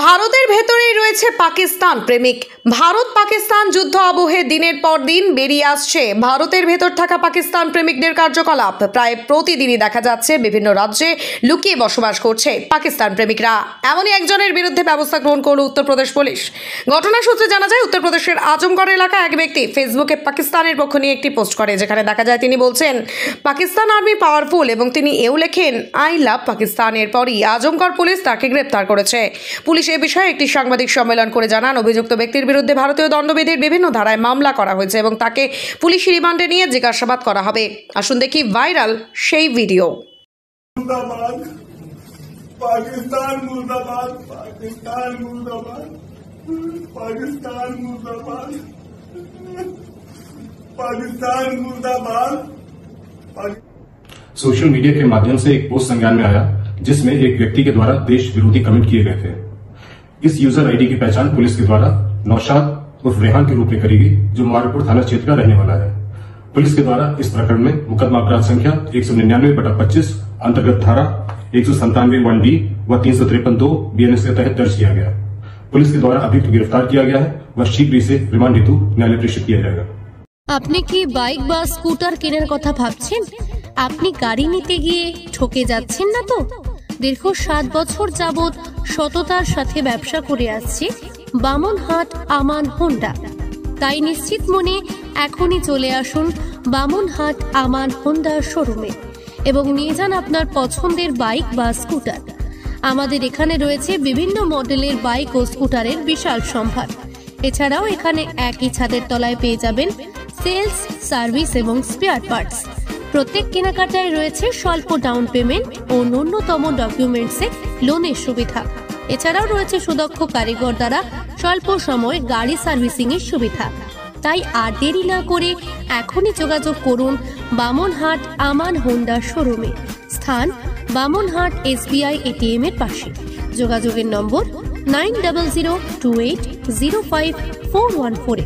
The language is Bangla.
ভারতের ভেতরেই রয়েছে পাকিস্তান প্রেমিক। ভারত পাকিস্তান যুদ্ধ আবহে দিনের পর দিন বেরিয়ে আসছে ভারতের ভেতর থাকা পাকিস্তান প্রেমিকদের কার্যকলাপ। প্রায় প্রতিদিনই দেখা যাচ্ছে বিভিন্ন রাজ্যে লুকিয়ে বসবাস করছে পাকিস্তান প্রেমিকরা। এমনই একজনের বিরুদ্ধে ব্যবস্থা গ্রহণ করল উত্তরপ্রদেশ পুলিশ। ঘটনা সূত্রে জানা যায়, উত্তরপ্রদেশের আজমগড় এলাকায় এক ব্যক্তি ফেসবুকে পাকিস্তানের পক্ষ নিয়ে একটি পোস্ট করে, যেখানে দেখা যায় তিনি বলছেন পাকিস্তান আর্মি পাওয়ারফুল এবং তিনি এও লেখেন আই লাভ পাকিস্তান। এরপরই আজমগড় পুলিশ তাকে গ্রেপ্তার করেছে। পুলিশ এ বিষয়ে একটি সাংবাদিক সম্মেলন করে জানান, অভিযুক্ত ব্যক্তির বিরুদ্ধে ভারতীয় দণ্ডবিধির বিভিন্ন ধারায় মামলা করা হয়েছে এবং তাকে পুলিশ রিমান্ডে নিয়ে জিজ্ঞাসাবাদ করা হবে। আসুন দেখি ভাইরাল সেই ভিডিও। पाकिस्तान मुर्दाबाद, पाकिस्तान मुर्दाबाद, पाकिस्तान मुर्दाबाद, पाकिस्तान मुर्दाबाद। सोशल मीडिया के माध्यम से एक पोस्ट संज्ञान में आया जिसमें एक व्यक्ति के द्वारा देश विरोधी कमेंट किए गए थे। इस यूजर आईडी की पहचान पुलिस के द्वारा नौशाद उर्फ रेहान के रूप में करी गई, जो मुबारकपुर थाना क्षेत्र का रहने वाला है। पुलिस के द्वारा इस प्रकरण में मुकदमा अपराध संख्या 199/25 अंतर्गत धारा 197(1)D व 353(2) BNS के तहत दर्ज किया गया। पुलिस के द्वारा अभियुक्त गिरफ्तार किया गया है व शीघ्र इसे रिमांड हेतु न्यायालय प्रेषित किया जाएगा। আপনি কি বাইক বা স্কুটার কেনার কথা ভাবছেন? আপনি গাড়ি নিতে গিয়ে ঠকে যাচ্ছেন না তো? দীর্ঘ 7 বছর যাবত সততার সাথে ব্যবসা করে আসছে বামনহাট আমান হোন্ডা। তাই নিশ্চিত মনে এখনই চলে আসুন বামনহাট আমান হোন্ডা শোরুমে এবং নিয়ে যান আপনার পছন্দের বাইক বা স্কুটার। আমাদের এখানে রয়েছে বিভিন্ন মডেলের বাইক ও স্কুটারের বিশাল সম্ভার। এছাড়াও এখানে একই ছাদের তলায় পেয়ে যাবেন সেলস, সার্ভিস এবং স্পেয়ার পার্টস। প্রত্যেক কেনাকাটায় রয়েছে স্বল্প ডাউন পেমেন্ট ও ন্যূনতম ডকুমেন্টসে লোনের সুবিধা। এছাড়াও রয়েছে সুদক্ষ কারিগর দ্বারা স্বল্প সময়ে গাড়ি সার্ভিসিং এর সুবিধা। তাই আর দেরি না করে এখনই যোগাযোগ করুন বামনহাট আমান হোন্ডা শোরুমে। স্থান বামনহাট SBI ATM এর পাশে। যোগাযোগের নম্বর 9002805414।